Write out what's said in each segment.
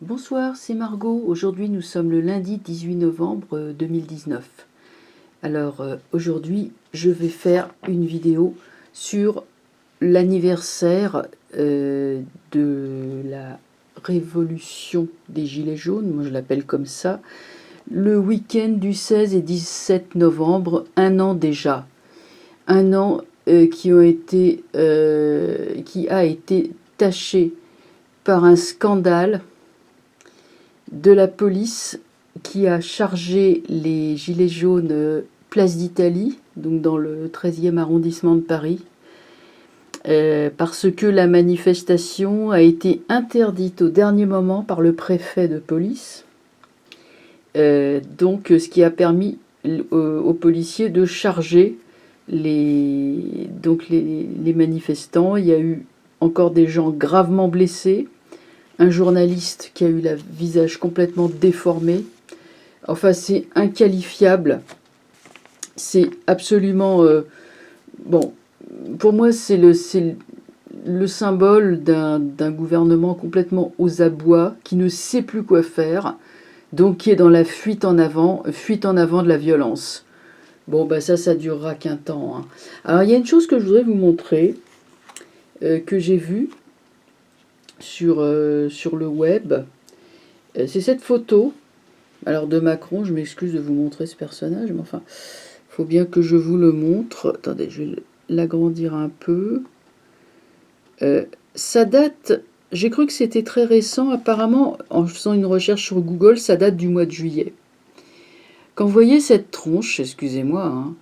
Bonsoir, c'est Margot. Aujourd'hui, nous sommes le lundi 18 novembre 2019. Alors, aujourd'hui, je vais faire une vidéo sur l'anniversaire de la révolution des Gilets jaunes, moi je l'appelle comme ça, le week-end du 16 et 17 novembre, un an déjà. Un an qui a été taché par un scandale de la police qui a chargé les Gilets jaunes place d'Italie, donc dans le 13e arrondissement de Paris, parce que la manifestation a été interdite au dernier moment par le préfet de police. Donc ce qui a permis aux policiers de charger les manifestants. Il y a eu encore des gens gravement blessés, un journaliste qui a eu le visage complètement déformé. Enfin, c'est inqualifiable. C'est absolument... bon, pour moi, c'est le symbole d'un gouvernement complètement aux abois, qui ne sait plus quoi faire, donc qui est dans la fuite en avant de la violence. Bon, bah ça durera qu'un temps, hein. Alors, il y a une chose que je voudrais vous montrer, que j'ai vue sur le web. C'est cette photo, alors de Macron. Je m'excuse de vous montrer ce personnage, mais enfin, il faut bien que je vous le montre. Attendez, je vais l'agrandir un peu. Ça date, j'ai cru que c'était très récent, apparemment, en faisant une recherche sur Google, ça date du mois de juillet. Quand vous voyez cette tronche, excusez-moi, hein,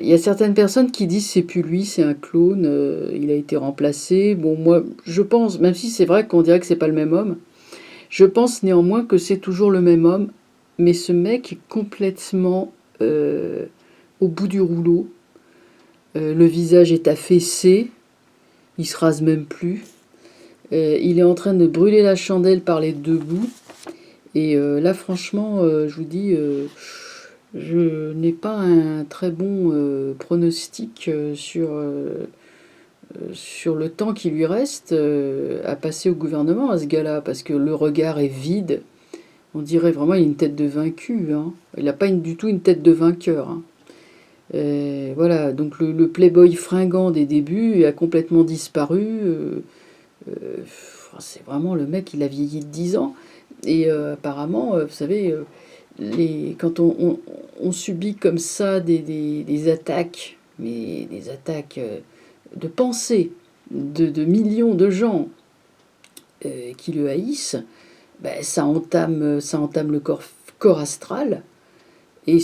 y a certaines personnes qui disent c'est plus lui, c'est un clone, il a été remplacé. Bon, moi, je pense, même si c'est vrai qu'on dirait que c'est pas le même homme, je pense néanmoins que c'est toujours le même homme, mais ce mec est complètement au bout du rouleau. Le visage est affaissé, il se rase même plus. Il est en train de brûler la chandelle par les deux bouts. Et là, franchement, je vous dis, je n'ai pas un très bon pronostic sur le temps qui lui reste à passer au gouvernement, à ce gars-là, parce que le regard est vide. On dirait vraiment qu'il a une tête de vaincu, hein. Il n'a pas du tout une tête de vainqueur, hein. Voilà, donc le playboy fringant des débuts a complètement disparu. C'est vraiment le mec, il a vieilli de 10 ans. Et apparemment, vous savez, quand on subit comme ça des attaques, mais des attaques de pensée de millions de gens qui le haïssent, ben, ça entame le corps astral. Et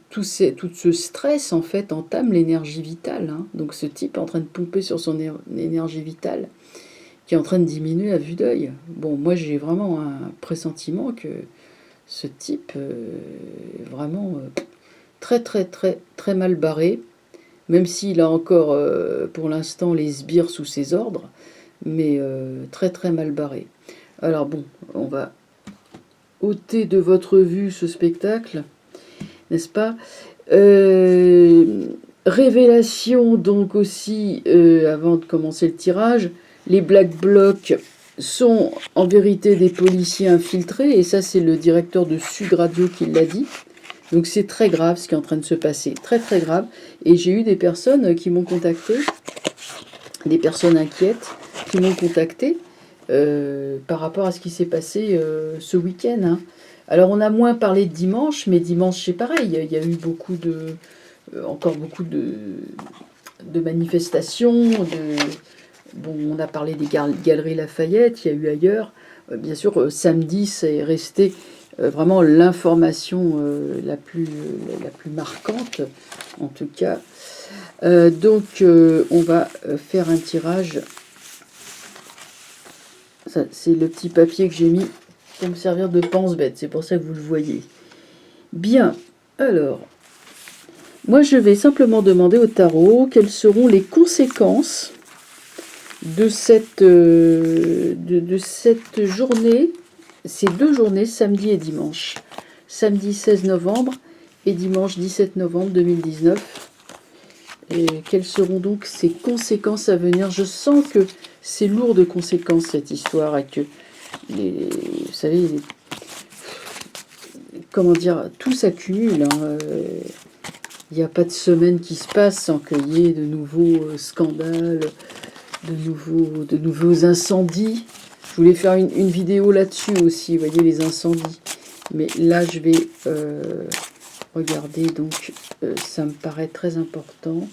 tout ce stress, en fait, entame l'énergie vitale, hein. Donc ce type est en train de pomper sur son énergie vitale, qui est en train de diminuer à vue d'œil. Bon, moi j'ai vraiment un pressentiment que ce type est vraiment très très très très mal barré, même s'il a encore pour l'instant les sbires sous ses ordres, mais très très mal barré. Alors bon, on va ôter de votre vue ce spectacle, n'est-ce pas? Révélation donc aussi, avant de commencer le tirage, les Black Blocs sont en vérité des policiers infiltrés, et ça c'est le directeur de Sud Radio qui l'a dit. Donc c'est très grave ce qui est en train de se passer, très très grave. Et j'ai eu des personnes qui m'ont contacté, des personnes inquiètes qui m'ont contacté par rapport à ce qui s'est passé ce week-end, hein. Alors on a moins parlé de dimanche, mais dimanche c'est pareil, il y a eu encore beaucoup de manifestations, bon, on a parlé des galeries Lafayette, il y a eu ailleurs. Bien sûr, samedi, c'est resté vraiment l'information la plus marquante, en tout cas. Donc, on va faire un tirage. C'est le petit papier que j'ai mis pour me servir de pense-bête, c'est pour ça que vous le voyez. Bien, alors, moi je vais simplement demander au tarot quelles seront les conséquences de cette journée, ces deux journées, samedi et dimanche. Samedi 16 novembre et dimanche 17 novembre 2019. Et quelles seront donc ces conséquences à venir? Je sens que c'est lourd de conséquences cette histoire, et que, vous savez, comment dire, tout s'accumule. Hein, il n'y a pas de semaine qui se passe sans qu'il y ait de nouveaux scandales, de nouveaux incendies. Je voulais faire une vidéo là-dessus aussi, vous voyez, les incendies. Mais là, je vais regarder, donc ça me paraît très important.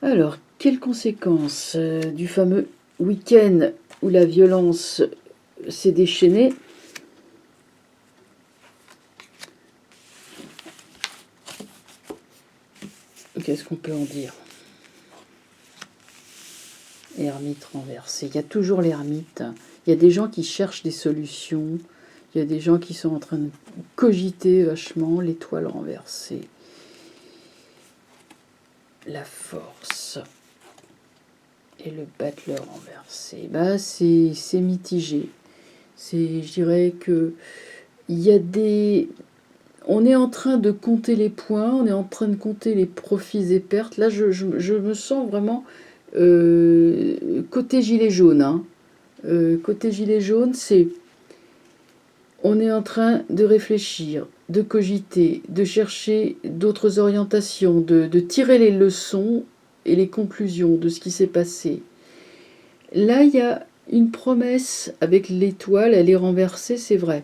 Alors, quelles conséquences du fameux week-end où la violence s'est déchaînée? Qu'est-ce qu'on peut en dire? Ermite renversé. Il y a toujours l'ermite. Il y a des gens qui cherchent des solutions. Il y a des gens qui sont en train de cogiter vachement. L'étoile renversée. La force. Et le battleur renversé. Bah, c'est mitigé. Je dirais que il y a des... On est en train de compter les points, on est en train de compter les profits et pertes. Là, je me sens vraiment côté gilet jaune. Hein. Côté gilet jaune, c'est... On est en train de réfléchir, de cogiter, de chercher d'autres orientations, de tirer les leçons et les conclusions de ce qui s'est passé. Là, il y a une promesse avec l'étoile, elle est renversée, c'est vrai.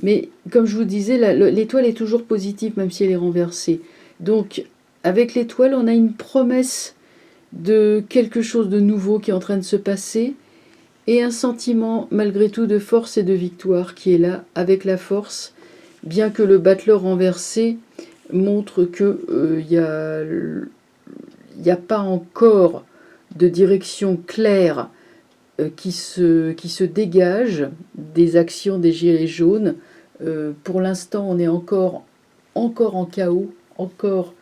Mais comme je vous disais, l'étoile est toujours positive, même si elle est renversée. Donc, avec l'étoile, on a une promesse de quelque chose de nouveau qui est en train de se passer, et un sentiment, malgré tout, de force et de victoire qui est là, avec la force, bien que le battleur renversé montre qu'il n'y a pas encore de direction claire qui se dégage des actions des gilets jaunes. Pour l'instant, on est encore en chaos, encore,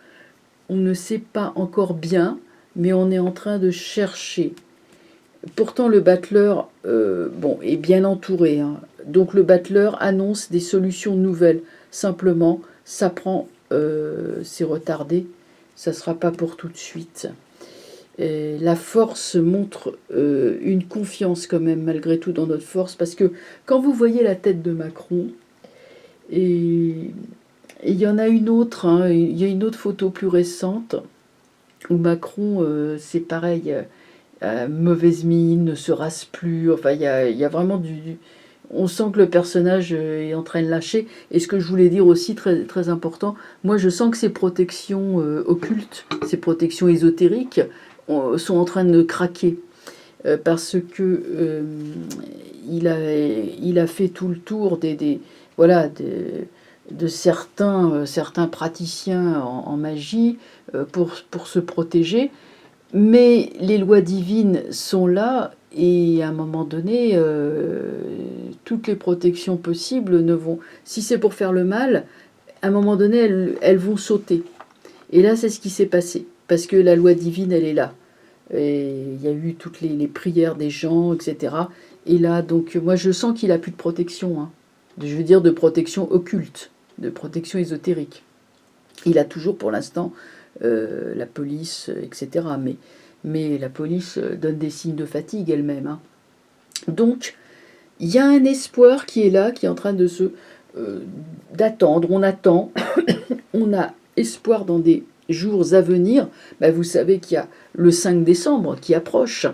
on ne sait pas encore bien, mais on est en train de chercher. Pourtant, le battleur est bien entouré. Hein. Donc le battleur annonce des solutions nouvelles. Simplement, ça prend, c'est retardé, ça ne sera pas pour tout de suite. La force montre une confiance quand même, malgré tout, dans notre force, parce que quand vous voyez la tête de Macron, et il y en a une autre, hein, il y a une autre photo plus récente, où Macron, c'est pareil, mauvaise mine, ne se rase plus, enfin il y a vraiment on sent que le personnage est en train de lâcher. Et ce que je voulais dire aussi, très, très important, moi je sens que ces protections occultes, ces protections ésotériques, sont en train de craquer. Parce que il a fait tout le tour de certains praticiens en magie pour se protéger. Mais les lois divines sont là, et à un moment donné, toutes les protections possibles ne vont... Si c'est pour faire le mal, à un moment donné, elles vont sauter. Et là, c'est ce qui s'est passé. Parce que la loi divine, elle est là. Et il y a eu toutes les prières des gens, etc. Et là, donc, moi, je sens qu'il n'a plus de protection. Hein. Je veux dire de protection occulte, de protection ésotérique. Il a toujours, pour l'instant, la police, etc. Mais la police donne des signes de fatigue elle-même. Hein. Donc, il y a un espoir qui est là, qui est en train de d'attendre. On attend, on a espoir dans des jours à venir. Ben, vous savez qu'il y a le 5 décembre qui approche.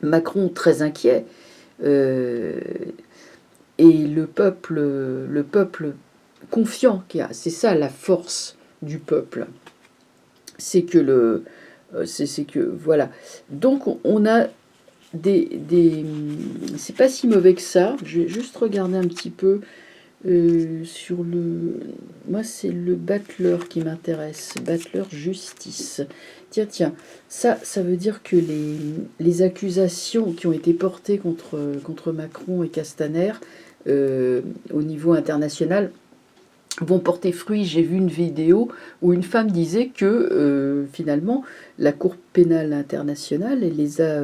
Macron très inquiet. Et le peuple confiant, c'est ça la force du peuple. C'est que voilà. Donc on a c'est pas si mauvais que ça. Je vais juste regarder un petit peu sur moi c'est le battleur qui m'intéresse, battleur justice. Tiens, ça veut dire que les accusations qui ont été portées contre Macron et Castaner au niveau international vont porter fruit. J'ai vu une vidéo où une femme disait que finalement la Cour pénale internationale elle les a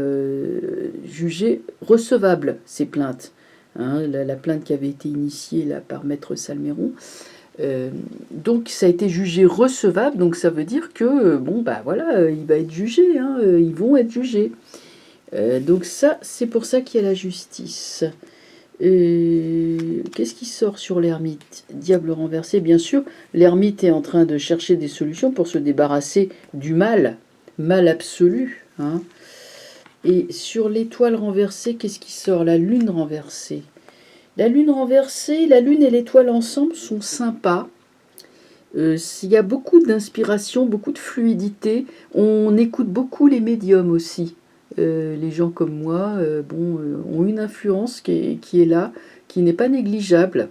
jugées recevables, ces plaintes. Hein, la plainte qui avait été initiée là, par Maître Salmeron. Donc ça a été jugé recevable, donc ça veut dire que, bon, bah voilà, il va être jugé, hein, ils vont être jugés. Donc ça, c'est pour ça qu'il y a la justice. Qu'est-ce qui sort sur l'ermite? Diable renversé, bien sûr. L'ermite est en train de chercher des solutions pour se débarrasser du mal, mal absolu. Hein. Et sur l'étoile renversée, qu'est-ce qui sort? La lune renversée. La lune renversée, la lune et l'étoile ensemble sont sympas. Il y a beaucoup d'inspiration, beaucoup de fluidité. On écoute beaucoup les médiums aussi. Les gens comme moi ont une influence qui est là, qui n'est pas négligeable.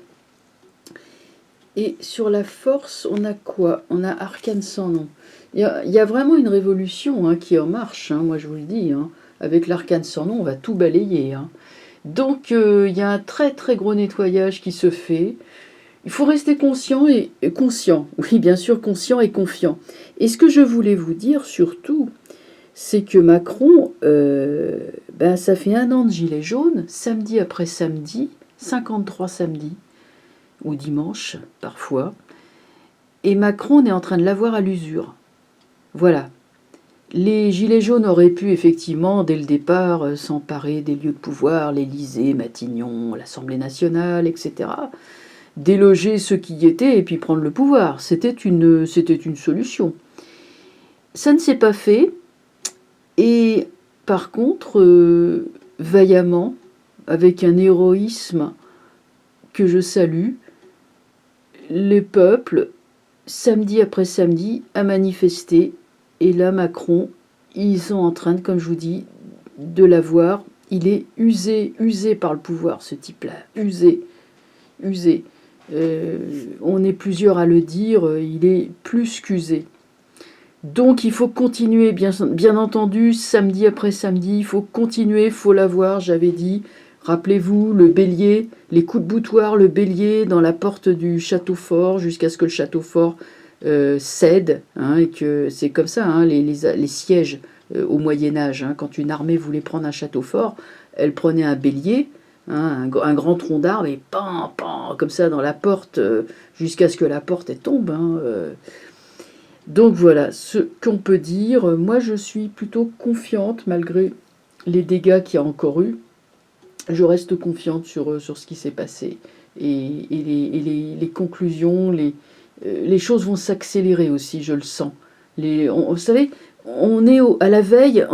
Et sur la force, on a quoi? On a arcane sans nom. Il y a vraiment une révolution hein, qui est en marche, hein, moi je vous le dis. Hein. Avec l'arcane sans nom, on va tout balayer. Hein. Donc il y a un très très gros nettoyage qui se fait. Il faut rester conscient et conscient, oui bien sûr conscient et confiant. Et ce que je voulais vous dire surtout, c'est que Macron, ça fait 1 an de gilet jaune, samedi après samedi, 53 samedis, ou dimanche parfois, et Macron est en train de l'avoir à l'usure. Voilà. Les gilets jaunes auraient pu effectivement, dès le départ, s'emparer des lieux de pouvoir, l'Élysée, Matignon, l'Assemblée nationale, etc., déloger ceux qui y étaient et puis prendre le pouvoir. C'était une solution. Ça ne s'est pas fait. Et par contre, vaillamment, avec un héroïsme que je salue, le peuple, samedi après samedi, a manifesté. Et là, Macron, ils sont en train, comme je vous dis, de l'avoir. Il est usé par le pouvoir, ce type-là. Usé. On est plusieurs à le dire, il est plus qu'usé. Donc il faut continuer, bien entendu, samedi après samedi, il faut continuer, il faut l'avoir, j'avais dit. Rappelez-vous, le bélier, les coups de boutoir, le bélier dans la porte du château fort, jusqu'à ce que le château fort cède, hein, et que c'est comme ça, hein, les sièges au Moyen-Âge, hein, quand une armée voulait prendre un château fort, elle prenait un bélier, hein, un grand tronc d'arbre, et pan, comme ça dans la porte, jusqu'à ce que la porte tombe. Hein, Donc voilà, ce qu'on peut dire. Moi je suis plutôt confiante, malgré les dégâts qu'il y a encore eu. Je reste confiante sur ce qui s'est passé. Et les conclusions, les choses vont s'accélérer aussi, je le sens. Vous savez, on est à la veille,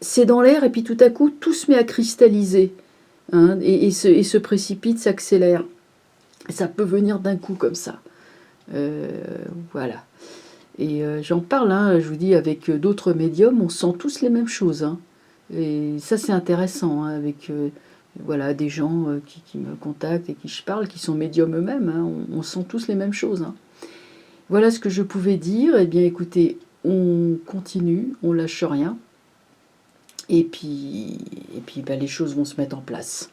c'est dans l'air, et puis tout à coup, tout se met à cristalliser. Hein, et se précipite, s'accélère. Ça peut venir d'un coup comme ça. Voilà. Et j'en parle, hein, je vous dis, avec d'autres médiums, on sent tous les mêmes choses. Hein. Et ça, c'est intéressant, hein, avec voilà, des gens qui me contactent et qui je parle, qui sont médiums eux-mêmes. Hein, on sent tous les mêmes choses. Hein. Voilà ce que je pouvais dire. Eh bien, écoutez, on continue, on lâche rien. Et puis les choses vont se mettre en place.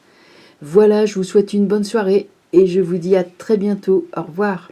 Voilà, je vous souhaite une bonne soirée et je vous dis à très bientôt. Au revoir.